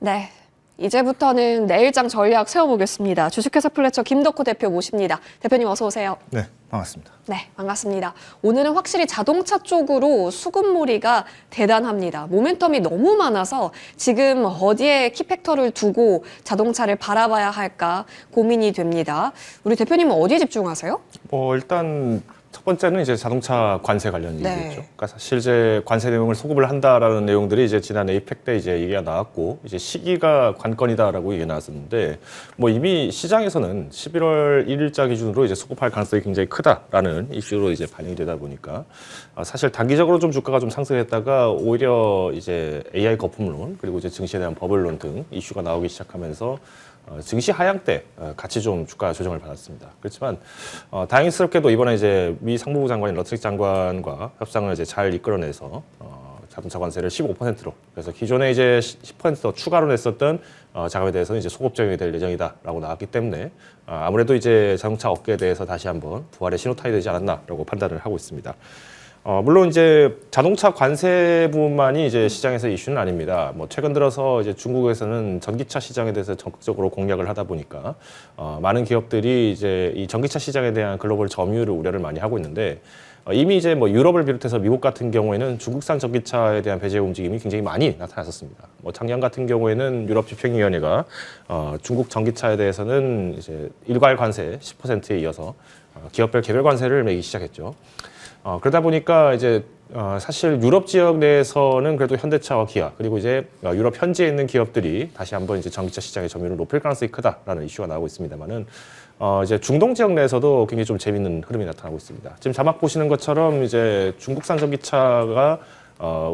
네, 이제부터는 내일장 전략 세워보겠습니다. 주식회사 플래처 김덕호 대표 모십니다. 대표님 어서 오세요. 네, 반갑습니다. 네, 반갑습니다. 오늘은 확실히 자동차 쪽으로 수급몰이가 대단합니다. 모멘텀이 너무 많아서 지금 어디에 키팩터를 두고 자동차를 바라봐야 할까 고민이 됩니다. 우리 대표님은 어디에 집중하세요? 일단 첫 번째는 이제 자동차 관세 관련 네. 얘기겠죠. 그러니까 사실 이제 관세 내용을 소급을 한다라는 내용들이 이제 지난 에이펙 때 이제 얘기가 나왔고 이제 시기가 관건이다라고 얘기가 나왔었는데 뭐 이미 시장에서는 11월 1일자 기준으로 이제 소급할 가능성이 굉장히 크다라는 이슈로 이제 반영이 되다 보니까 사실 단기적으로 좀 주가가 좀 상승했다가 오히려 이제 AI 거품론 그리고 이제 증시에 대한 버블론 등 이슈가 나오기 시작하면서 증시 하향 때 같이 좀 주가 조정을 받았습니다. 그렇지만 다행스럽게도 이번에 이제 미 상무부 장관인 러트릭 장관과 협상을 이제 잘 이끌어내서 자동차 관세를 15%로 그래서 기존에 이제 10% 추가로 냈었던 자금에 대해서는 이제 소급 적용이 될 예정이다라고 나왔기 때문에 아무래도 이제 자동차 업계에 대해서 다시 한번 부활의 신호탄이 되지 않았나라고 판단을 하고 있습니다. 물론 이제 자동차 관세 부분만이 이제 시장에서 이슈는 아닙니다. 뭐 최근 들어서 이제 중국에서는 전기차 시장에 대해서 적극적으로 공략을 하다 보니까 많은 기업들이 이제 이 전기차 시장에 대한 글로벌 점유율을 우려를 많이 하고 있는데 이미 이제 뭐 유럽을 비롯해서 미국 같은 경우에는 중국산 전기차에 대한 배제 움직임이 굉장히 많이 나타났었습니다. 뭐 작년 같은 경우에는 유럽 집행위원회가 중국 전기차에 대해서는 이제 일괄 관세 10%에 이어서 기업별 개별 관세를 매기 시작했죠. 그러다 보니까 이제 사실 유럽 지역 내에서는 그래도 현대차와 기아 그리고 이제 유럽 현지에 있는 기업들이 다시 한번 이제 전기차 시장의 점유율을 높일 가능성이 크다라는 이슈가 나오고 있습니다만은 이제 중동 지역 내에서도 굉장히 좀 재밌는 흐름이 나타나고 있습니다. 지금 자막 보시는 것처럼 이제 중국산 전기차가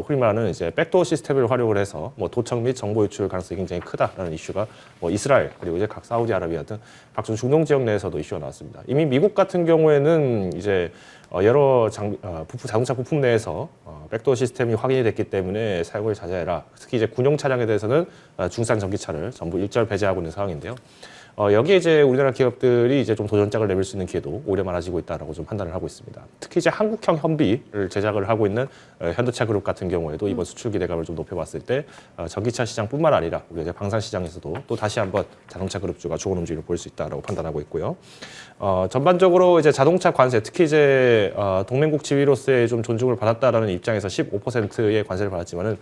흔히 말하는 이제 백도어 시스템을 활용을 해서 뭐 도청 및 정보 유출 가능성이 굉장히 크다라는 이슈가 뭐 이스라엘 그리고 이제 각 사우디아라비아 등 각종 중동 지역 내에서도 이슈가 나왔습니다. 이미 미국 같은 경우에는 이제 여러 자동차 부품 내에서 백도어 시스템이 확인이 됐기 때문에 사용을 자제해라. 특히 이제 군용 차량에 대해서는 중산 전기차를 전부 일절 배제하고 있는 상황인데요. 여기에 이제 우리나라 기업들이 이제 좀 도전장을 내밀 수 있는 기회도 오히려 많아지고 있다라고 좀 판단을 하고 있습니다. 특히 이제 한국형 현비를 제작을 하고 있는 현대차 그룹 같은 경우에도 이번 수출 기대감을 좀 높여봤을 때 전기차 시장뿐만 아니라 우리 이제 방산 시장에서도 또 다시 한번 자동차 그룹주가 좋은 움직임을 보일 수 있다라고 판단하고 있고요. 전반적으로 이제 자동차 관세, 특히 이제 동맹국 지위로서의 좀 존중을 받았다라는 입장에서 15%의 관세를 받았지만은.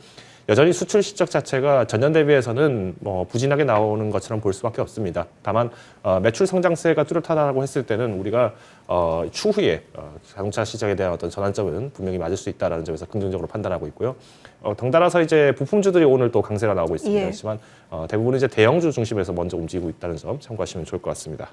여전히 수출 실적 자체가 전년 대비해서는 뭐 부진하게 나오는 것처럼 볼 수밖에 없습니다. 다만 매출 성장세가 뚜렷하다고 했을 때는 우리가 추후에 자동차 시장에 대한 어떤 전환점은 분명히 맞을 수 있다는 점에서 긍정적으로 판단하고 있고요. 덩달아서 이제 부품주들이 오늘 또 강세가 나오고 있습니다. 예. 하지만 대부분 이제 대형주 중심에서 먼저 움직이고 있다는 점 참고하시면 좋을 것 같습니다.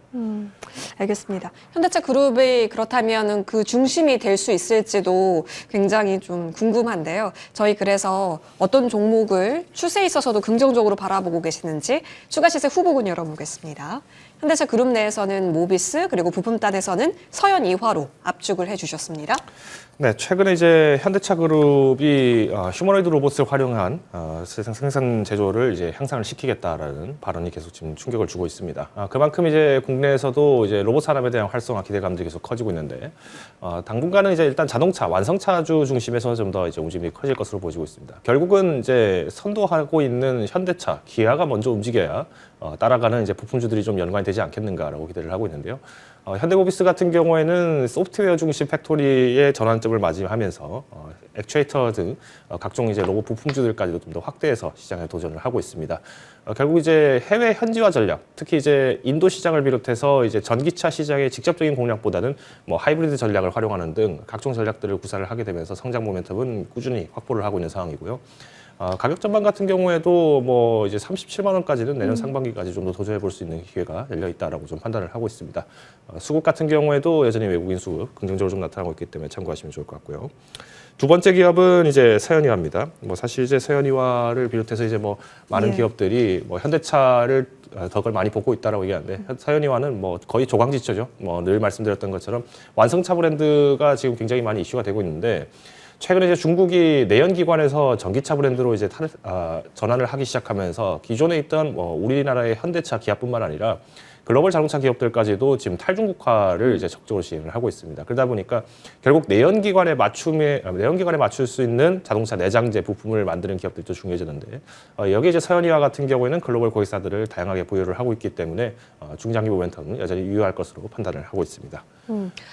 알겠습니다. 현대차 그룹이 그렇다면 그 중심이 될 수 있을지도 굉장히 좀 궁금한데요. 저희 그래서 어떤 종목을 추세에 있어서도 긍정적으로 바라보고 계시는지 추가 시세 후보군 열어보겠습니다. 현대차 그룹 내에서는 모비스 그리고 부품단에서는 서현 이화로 압축을 해주셨습니다. 네, 최근에 이제 현대차 그룹이 휴머노이드 로봇을 활용한 생산 제조를 이제 향상을 시키겠다라는 발언이 계속 지금 충격을 주고 있습니다. 그만큼 이제 국내에서도 이제 로봇 산업에 대한 활성화 기대감들이 계속 커지고 있는데 당분간은 이제 일단 자동차 완성차주 중심에서 좀 더 이제 움직임이 커질 것으로 보여지고 있습니다. 결국은 이제 선도하고 있는 현대차, 기아가 먼저 움직여야 따라가는 이제 부품주들이 좀 연관이 되지 않겠는가라고 기대를 하고 있는데요. 현대모비스 같은 경우에는 소프트웨어 중심 팩토리의 전환점을 맞이하면서 액추에이터 등 각종 이제 로봇 부품주들까지도 좀 더 확대해서 시장에 도전을 하고 있습니다. 결국 이제 해외 현지화 전략, 특히 이제 인도 시장을 비롯해서 이제 전기차 시장의 직접적인 공략보다는 뭐 하이브리드 전략을 활용하는 등 각종 전략들을 구사를 하게 되면서 성장 모멘텀은 꾸준히 확보를 하고 있는 상황이고요. 가격 전반 같은 경우에도 뭐 이제 37만 원까지는 내년 상반기까지 좀 더 도전해 볼 수 있는 기회가 열려 있다라고 좀 판단을 하고 있습니다. 수급 같은 경우에도 여전히 외국인 수급 긍정적으로 좀 나타나고 있기 때문에 참고하시면 좋을 것 같고요. 두 번째 기업은 이제 서현이화입니다. 뭐 사실 이제 서현이화를 비롯해서 이제 뭐 많은 기업들이 뭐 현대차를 덕을 많이 보고 있다라고 얘기하는데 서현이화는 뭐 거의 조광지처죠. 뭐 늘 말씀드렸던 것처럼 완성차 브랜드가 지금 굉장히 많이 이슈가 되고 있는데. 최근에 이제 중국이 내연기관에서 전기차 브랜드로 이제 전환을 하기 시작하면서 기존에 있던 뭐 우리나라의 현대차, 기아뿐만 아니라 글로벌 자동차 기업들까지도 지금 탈중국화를 이제 적극적으로 시행을 하고 있습니다. 그러다 보니까 결국 내연기관에 맞출 수 있는 자동차 내장재 부품을 만드는 기업들도 중요해지는데 여기에 이제 서현이와 같은 경우에는 글로벌 고객사들을 다양하게 보유를 하고 있기 때문에 중장기 모멘텀은 여전히 유효할 것으로 판단을 하고 있습니다.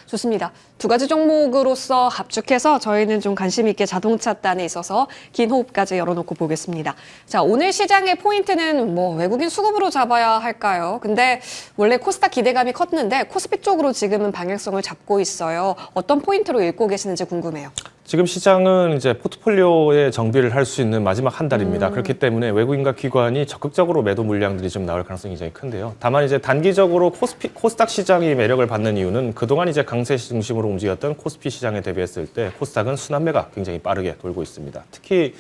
좋습니다. 두 가지 종목으로서 합축해서 저희는 좀 관심 있게 자동차 단에 있어서 긴 호흡까지 열어놓고 보겠습니다. 자, 오늘 시장의 포인트는 뭐 외국인 수급으로 잡아야 할까요? 근데 원래 코스닥 기대감이 컸는데 코스피 쪽으로 지금은 방향성을 잡고 있어요. 어떤 포인트로 읽고 계시는지 궁금해요. 지금 시장은 이제 포트폴리오에 정비를 할 수 있는 마지막 한 달입니다. 그렇기 때문에 외국인과 기관이 적극적으로 매도 물량들이 좀 나올 가능성이 굉장히 큰데요. 다만 이제 단기적으로 코스닥 시장이 매력을 받는 이유는 그동안 이제 강세 중심으로 움직였던 코스피 시장에 대비했을 때 코스닥은 순환매가 굉장히 빠르게 돌고 있습니다. 특히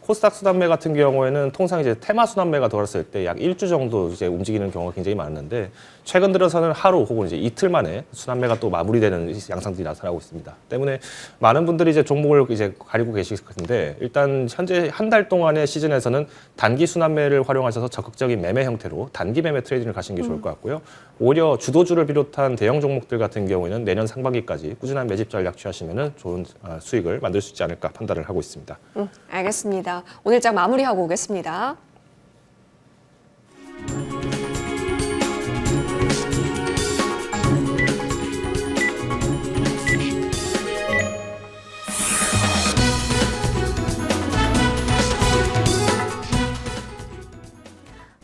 코스닥 순환매 같은 경우에는 통상 이제 테마 순환매가 돌았을 때 약 1주 정도 이제 움직이는 경우가 굉장히 많은데 최근 들어서는 하루 혹은 이제 이틀 만에 순환매가 또 마무리되는 양상들이 나타나고 있습니다. 때문에 많은 분들이 이제 종목을 이제 가리고 계실 텐데 일단 현재 한 달 동안의 시즌에서는 단기 순환매를 활용하셔서 적극적인 매매 형태로 단기 매매 트레이딩을 가시는 게 좋을 것 같고요. 오히려 주도주를 비롯한 대형 종목들 같은 경우에는 내년 상반기까지 꾸준한 매집 전략 취하시면은 좋은 수익을 만들 수 있지 않을까 판단을 하고 있습니다. 알겠습니다. 오늘 장 마무리하고 오겠습니다.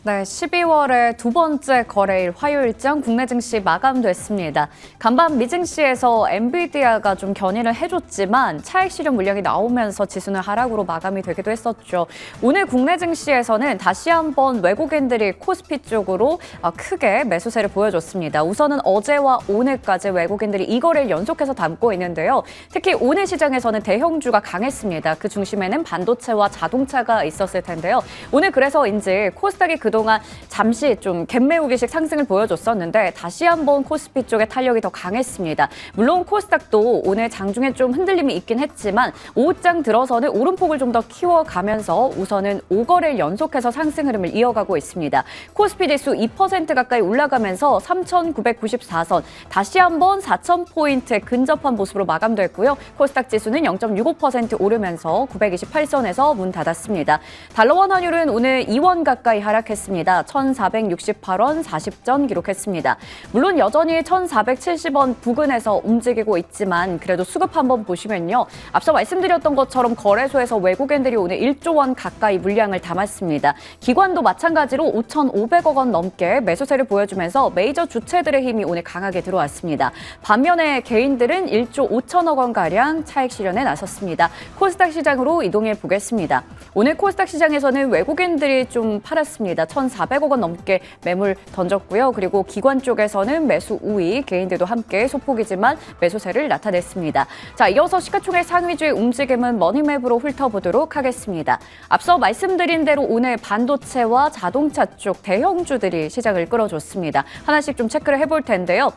네, 12월의 두 번째 거래일 화요일장 국내 증시 마감됐습니다. 간밤 미증시에서 엔비디아가 좀 견인을 해줬지만 차익 실현 물량이 나오면서 지수는 하락으로 마감이 되기도 했었죠. 오늘 국내 증시에서는 다시 한번 외국인들이 코스피 쪽으로 크게 매수세를 보여줬습니다. 우선은 어제와 오늘까지 외국인들이 이 거래를 연속해서 담고 있는데요. 특히 오늘 시장에서는 대형주가 강했습니다. 그 중심에는 반도체와 자동차가 있었을 텐데요. 오늘 그래서인지 코스닥이 그동안 잠시 좀 갭매우기식 상승을 보여줬었는데 다시 한번 코스피 쪽의 탄력이 더 강했습니다. 물론 코스닥도 오늘 장중에 좀 흔들림이 있긴 했지만 오후장 들어서는 오름폭을 좀 더 키워가면서 우선은 5거래를 연속해서 상승 흐름을 이어가고 있습니다. 코스피 지수 2% 가까이 올라가면서 3,994선, 다시 한번 4,000포인트에 근접한 모습으로 마감됐고요. 코스닥 지수는 0.65% 오르면서 928선에서 문 닫았습니다. 달러원 환율은 오늘 2원 가까이 하락했습니다. 1,468원 40전 기록했습니다. 물론 여전히 1,470원 부근에서 움직이고 있지만 그래도 수급 한번 보시면요. 앞서 말씀드렸던 것처럼 거래소에서 외국인들이 오늘 1조 원 가까이 물량을 담았습니다. 기관도 마찬가지로 5,500억 원 넘게 매수세를 보여주면서 메이저 주체들의 힘이 오늘 강하게 들어왔습니다. 반면에 개인들은 1조 5천억 원가량 차익 실현에 나섰습니다. 코스닥 시장으로 이동해 보겠습니다. 오늘 코스닥 시장에서는 외국인들이 좀 팔았습니다. 1,400억 원 넘게 매물 던졌고요. 그리고 기관 쪽에서는 매수 우위, 개인들도 함께 소폭이지만 매수세를 나타냈습니다. 자, 이어서 시가총액 상위주의 움직임은 머니맵으로 훑어보도록 하겠습니다. 앞서 말씀드린 대로 오늘 반도체와 자동차 쪽 대형주들이 시장을 끌어줬습니다. 하나씩 좀 체크를 해볼 텐데요.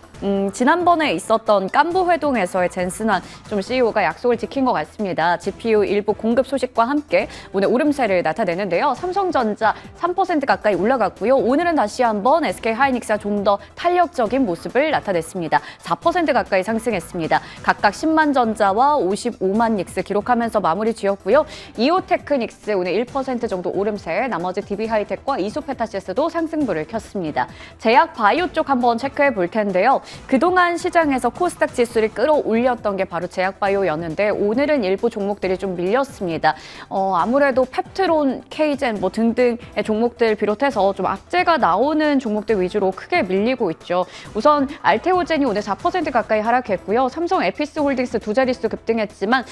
지난번에 있었던 깐부 회동에서의 젠슨환 좀 CEO가 약속을 지킨 것 같습니다. GPU 일부 공급 소식과 함께 오늘 오름세를 나타내는데요. 삼성전자 3% 가까이 올라갔고요. 오늘은 다시 한번 SK하이닉스가 좀 더 탄력적인 모습을 나타냈습니다. 4% 가까이 상승했습니다. 각각 10만 전자와 55만 닉스 기록하면서 마무리 지었고요. 이오테크닉스 오늘 1% 정도 오름세, 나머지 DB하이텍과 이수페타시스도 상승불을 켰습니다. 제약 바이오 쪽 한번 체크해 볼 텐데요. 그동안 시장에서 코스닥 지수를 끌어올렸던 게 바로 제약 바이오였는데 오늘은 일부 종목들이 좀 밀렸습니다. 아무래도 펩트론, 케이젠 뭐 등등의 종목들 비롯해서 좀 악재가 나오는 종목들 위주로 크게 밀리고 있죠. 우선 알테오젠이 오늘 4% 가까이 하락했고요. 삼성 에피스홀딩스 두 자릿수 급등했지만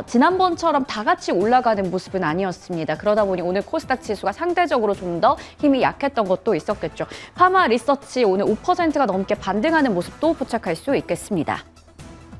지난번처럼 다 같이 올라가는 모습은 아니었습니다. 그러다 보니 오늘 코스닥 지수가 상대적으로 좀 더 힘이 약했던 것도 있었겠죠. 파마 리서치 오늘 5%가 넘게 반등하는 모습도 포착할 수 있겠습니다.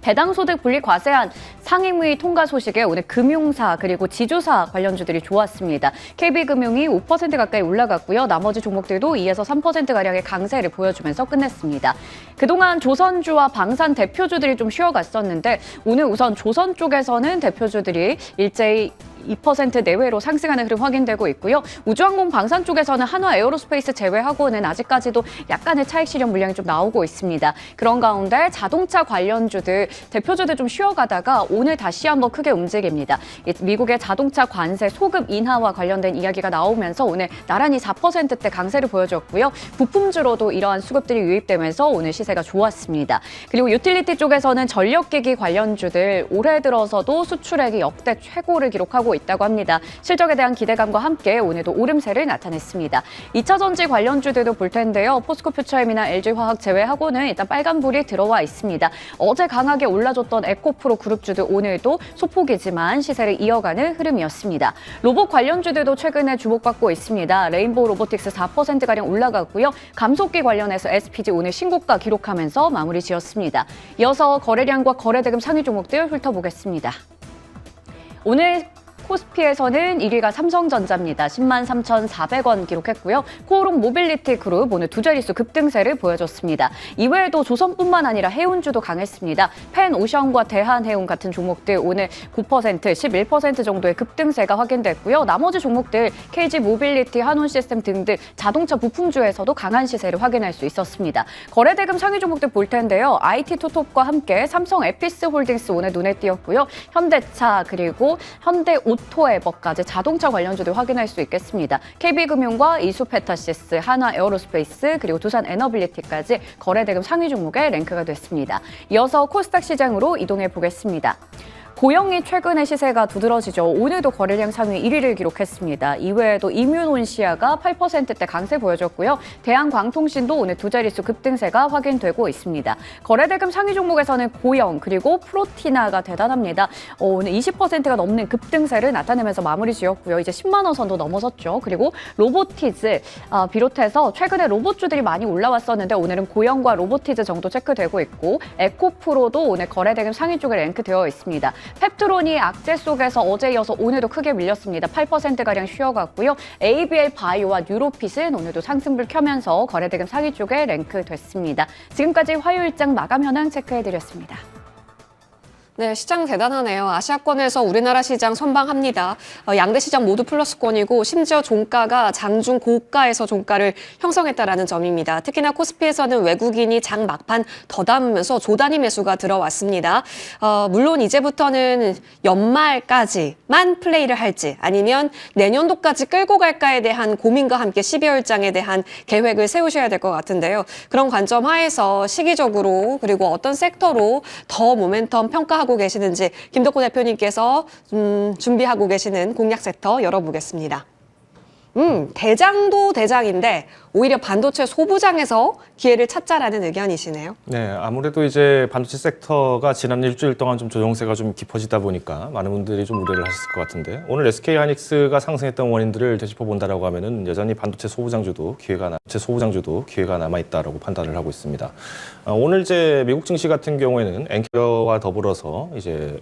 배당소득 분리 과세안 상임위 통과 소식에 오늘 금융사 그리고 지주사 관련주들이 좋았습니다. KB금융이 5% 가까이 올라갔고요. 나머지 종목들도 2에서 3%가량의 강세를 보여주면서 끝냈습니다. 그동안 조선주와 방산 대표주들이 좀 쉬어갔었는데 오늘 우선 조선 쪽에서는 대표주들이 일제히 2% 내외로 상승하는 흐름 확인되고 있고요. 우주항공 방산 쪽에서는 한화 에어로스페이스 제외하고는 아직까지도 약간의 차익 실현 물량이 좀 나오고 있습니다. 그런 가운데 자동차 관련주들, 대표주들 좀 쉬어가다가 오늘 다시 한번 크게 움직입니다. 미국의 자동차 관세 소급 인하와 관련된 이야기가 나오면서 오늘 나란히 4%대 강세를 보여줬고요. 부품주로도 이러한 수급들이 유입되면서 오늘 시세가 좋았습니다. 그리고 유틸리티 쪽에서는 전력기기 관련주들 올해 들어서도 수출액이 역대 최고를 기록하고 있다고 합니다. 실적에 대한 기대감과 함께 오늘도 오름세를 나타냈습니다. 2차 전지 관련주들도 볼 텐데요. 포스코 퓨처엠이나 LG화학 제외하고는 일단 빨간불이 들어와 있습니다. 어제 강하게 올라줬던 에코프로 그룹주들 오늘도 소폭이지만 시세를 이어가는 흐름이었습니다. 로봇 관련주들도 최근에 주목받고 있습니다. 레인보우 로보틱스 4%가량 올라갔고요. 감속기 관련해서 SPG 오늘 신고가 기록하면서 마무리 지었습니다. 이어서 거래량과 거래대금 상위 종목들 훑어보겠습니다. 오늘 코스피에서는 1위가 삼성전자입니다. 10만 3,400원 기록했고요. 코오롱 모빌리티 그룹 오늘 두 자릿수 급등세를 보여줬습니다. 이외에도 조선뿐만 아니라 해운주도 강했습니다. 펜오션과 대한해운 같은 종목들 오늘 9%, 11% 정도의 급등세가 확인됐고요. 나머지 종목들 KG 모빌리티, 한온시스템 등등 자동차 부품주에서도 강한 시세를 확인할 수 있었습니다. 거래대금 상위 종목들 볼 텐데요. IT 투톱과 함께 삼성 에피스홀딩스 오늘 눈에 띄었고요. 현대차 그리고 오토에버까지 자동차 관련주들 확인할 수 있겠습니다. KB금융과 이수페타시스, 한화에어로스페이스 그리고 두산에너빌리티까지 거래대금 상위 종목에 랭크가 됐습니다. 이어서 코스닥 시장으로 이동해 보겠습니다. 고영이 최근의 시세가 두드러지죠. 오늘도 거래량 상위 1위를 기록했습니다. 이외에도 이뮤온시아가 8%대 강세 보여줬고요. 대한광통신도 오늘 두 자릿수 급등세가 확인되고 있습니다. 거래대금 상위 종목에서는 고영 그리고 프로티나가 대단합니다. 오늘 20%가 넘는 급등세를 나타내면서 마무리 지었고요. 이제 10만 원 선도 넘어섰죠. 그리고 로보티즈 비롯해서 최근에 로봇주들이 많이 올라왔었는데 오늘은 고영과 로보티즈 정도 체크되고 있고 에코프로도 오늘 거래대금 상위 쪽에 랭크되어 있습니다. 펩트론이 악재 속에서 어제 이어서 오늘도 크게 밀렸습니다. 8%가량 쉬어갔고요. ABL 바이오와 뉴로핏은 오늘도 상승불 켜면서 거래대금 상위 쪽에 랭크됐습니다. 지금까지 화요일장 마감 현황 체크해드렸습니다. 네, 시장 대단하네요. 아시아권에서 우리나라 시장 선방합니다. 양대 시장 모두 플러스권이고 심지어 종가가 장중 고가에서 종가를 형성했다라는 점입니다. 특히나 코스피에서는 외국인이 장 막판 더 담으면서 조단위 매수가 들어왔습니다. 물론 이제부터는 연말까지만 플레이를 할지 아니면 내년도까지 끌고 갈까에 대한 고민과 함께 12월장에 대한 계획을 세우셔야 될 것 같은데요. 그런 관점 하에서 시기적으로 그리고 어떤 섹터로 더 모멘텀 평가하고 계시는지 김덕호 대표님께서 준비하고 계시는 공략 섹터 열어보겠습니다. 대장도 대장인데 오히려 반도체 소부장에서 기회를 찾자라는 의견이시네요. 네, 아무래도 이제 반도체 섹터가 지난 일주일 동안 좀 조정세가 좀 깊어지다 보니까 많은 분들이 좀 우려를 하셨을 것 같은데 오늘 SK하이닉스가 상승했던 원인들을 되짚어 본다라고 하면은 여전히 반도체 소부장주도 기회가 남아 있다라고 판단을 하고 있습니다. 오늘 이제 미국 증시 같은 경우에는 엔캐와 더불어서 이제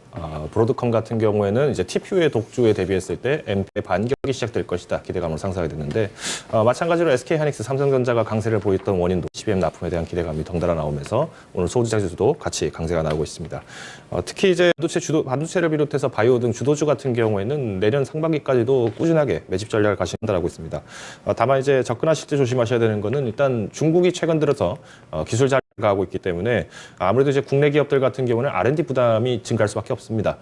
브로드컴 같은 경우에는 이제 TPU의 독주에 대비했을 때 엠피의 반격이 시작될 것이다 기대감으로 상승하게 됐는데 마찬가지로 SK하이닉스, 삼성전자가 강세를 보였던 원인도 CBM 납품에 대한 기대감이 덩달아 나오면서 오늘 소주자주도 같이 강세가 나오고 있습니다. 특히 이제 반도체를 비롯해서 바이오 등 주도주 같은 경우에는 내년 상반기까지도 꾸준하게 매집 전략을 가신다라고 있습니다. 다만 이제 접근하실 때 조심하셔야 되는 거는 일단 중국이 최근 들어서 기술 자료가 하고 있기 때문에 아무래도 이제 국내 기업들 같은 경우는 R&D 부담이 증가할 수밖에 없습니다.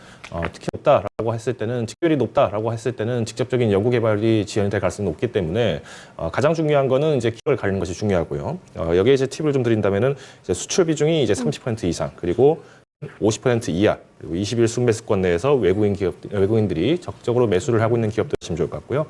특히 높다라고 했을 때는 직결이 높다라고 했을 때는 직접적인 연구 개발이 지연이 될 가능성이 높기 때문에 가장 중요한 거는 이제 기업을 가리는 것이 중요하고요. 여기에 이제 팁을 좀 드린다면은 이제 수출 비중이 이제 30% 이상 그리고 50% 이하 그리고 20일 순매수권 내에서 외국인들이 적극적으로 매수를 하고 있는 기업들 보시면 좋을 것 같고요.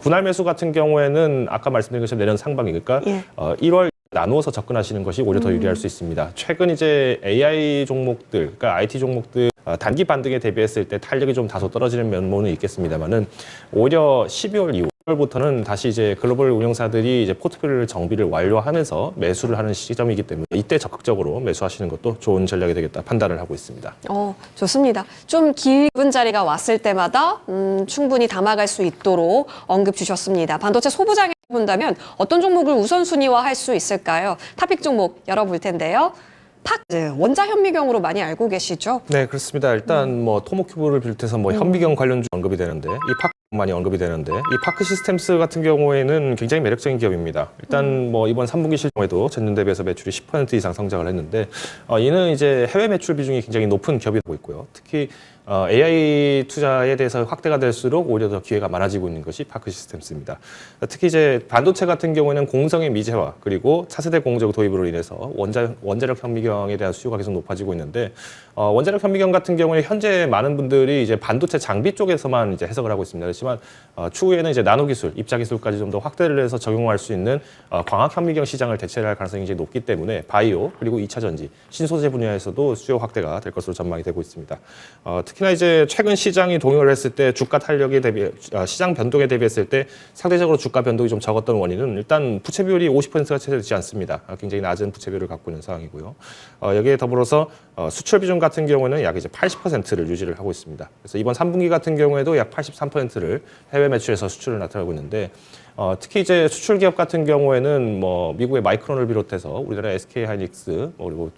분할 매수 같은 경우에는 아까 말씀드린 것처럼 내년 상반기 그러니까 1월 나누어서 접근하시는 것이 오히려 더 유리할 수 있습니다. 최근 이제 AI 종목들, 그러니까 IT 종목들 단기 반등에 대비했을 때 탄력이 좀 다소 떨어지는 면모는 있겠습니다만은 오히려 12월, 2월부터는 다시 이제 글로벌 운영사들이 이제 포트폴리오 정비를 완료하면서 매수를 하는 시점이기 때문에 이때 적극적으로 매수하시는 것도 좋은 전략이 되겠다 판단을 하고 있습니다. 좋습니다. 좀 기분 자리가 왔을 때마다 충분히 담아갈 수 있도록 언급 주셨습니다. 반도체 소부장에 본다면 어떤 종목을 우선순위화할 수 있을까요? 탑픽 종목 열어볼 텐데요. 원자 현미경으로 많이 알고 계시죠? 네, 그렇습니다. 일단 뭐 토모큐브를 비롯해서 뭐 현미경 관련주 언급이 되는데 이 파크 많이 언급이 되는데 이 파크 시스템스 같은 경우에는 굉장히 매력적인 기업입니다. 일단 뭐 이번 3분기 실적에도 전년 대비해서 매출이 10% 이상 성장을 했는데 이는 이제 해외 매출 비중이 굉장히 높은 기업이 되고 있고요. 특히 AI 투자에 대해서 확대가 될수록 오히려 더 기회가 많아지고 있는 것이 파크 시스템스입니다. 특히 이제 반도체 같은 경우에는 공정의 미제화 그리고 차세대 공정 도입으로 인해서 원자력 현미경에 대한 수요가 계속 높아지고 있는데 원자력 현미경 같은 경우에 현재 많은 분들이 이제 반도체 장비 쪽에서만 이제 해석을 하고 있습니다. 그렇지만 추후에는 이제 나노 기술, 입자 기술까지 좀 더 확대를 해서 적용할 수 있는 광학 현미경 시장을 대체할 가능성이 굉장히 높기 때문에 바이오 그리고 2차 전지, 신소재 분야에서도 수요 확대가 될 것으로 전망이 되고 있습니다. 특히나 이제 최근 시장이 동요를 했을 때 주가 탄력에 대비 시장 변동에 대비했을 때 상대적으로 주가 변동이 좀 적었던 원인은 일단 부채 비율이 50%가 채 되지 않습니다. 굉장히 낮은 부채 비율을 갖고 있는 상황이고요. 여기에 더불어서 수출 비중 같은 경우는 약 이제 80%를 유지를 하고 있습니다. 그래서 이번 3분기 같은 경우에도 약 83%를 해외 매출에서 수출을 나타나고 있는데 특히 이제 수출 기업 같은 경우에는 뭐 미국의 마이크론을 비롯해서 우리나라 SK 하이닉스 그리고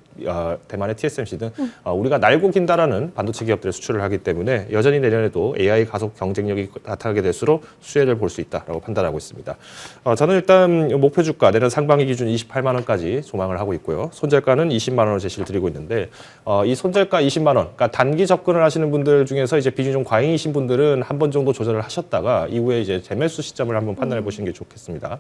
대만의 TSMC 등 우리가 날고 긴다라는 반도체 기업들의 수출을 하기 때문에 여전히 내년에도 AI 가속 경쟁력이 나타나게 될수록 수혜를 볼 수 있다라고 판단하고 있습니다. 저는 일단 목표 주가 내년 상반기 기준 28만 원까지 조망을 하고 있고요. 손절가는 20만 원을 제시를 드리고 있는데 이 손절가 20만 원, 그러니까 단기 접근을 하시는 분들 중에서 이제 비중이 좀 과잉이신 분들은 한 번 정도 조절을 하셨다가 이후에 이제 재매수 시점을 한번 판단해 보시는 게 좋겠습니다.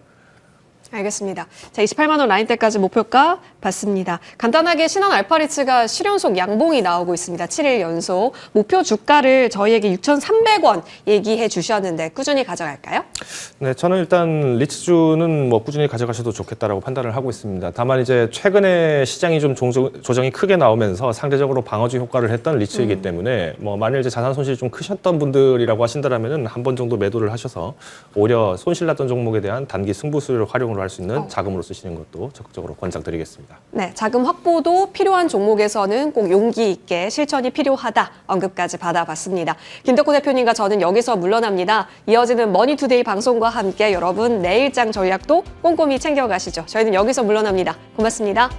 알겠습니다. 자, 28만 원 라인대까지 목표가 봤습니다. 간단하게 신한 알파리츠가 실연속 양봉이 나오고 있습니다. 7일 연속. 목표 주가를 저희에게 6,300원 얘기해 주셨는데 꾸준히 가져갈까요? 네, 저는 일단 리츠주는 뭐 꾸준히 가져가셔도 좋겠다라고 판단을 하고 있습니다. 다만 이제 최근에 시장이 좀 조정이 크게 나오면서 상대적으로 방어주 효과를 했던 리츠이기 때문에 뭐 만일 이제 자산 손실이 좀 크셨던 분들이라고 하신다면은 한 번 정도 매도를 하셔서 오히려 손실 났던 종목에 대한 단기 승부수를 활용을 할 수 있는 자금으로 쓰시는 것도 적극적으로 권장드리겠습니다. 네, 자금 확보도 필요한 종목에서는 꼭 용기 있게 실천이 필요하다 언급까지 받아봤습니다. 김덕호 대표님과 저는 여기서 물러납니다. 이어지는 머니투데이 방송과 함께 여러분 내일장 전략도 꼼꼼히 챙겨가시죠. 저희는 여기서 물러납니다. 고맙습니다.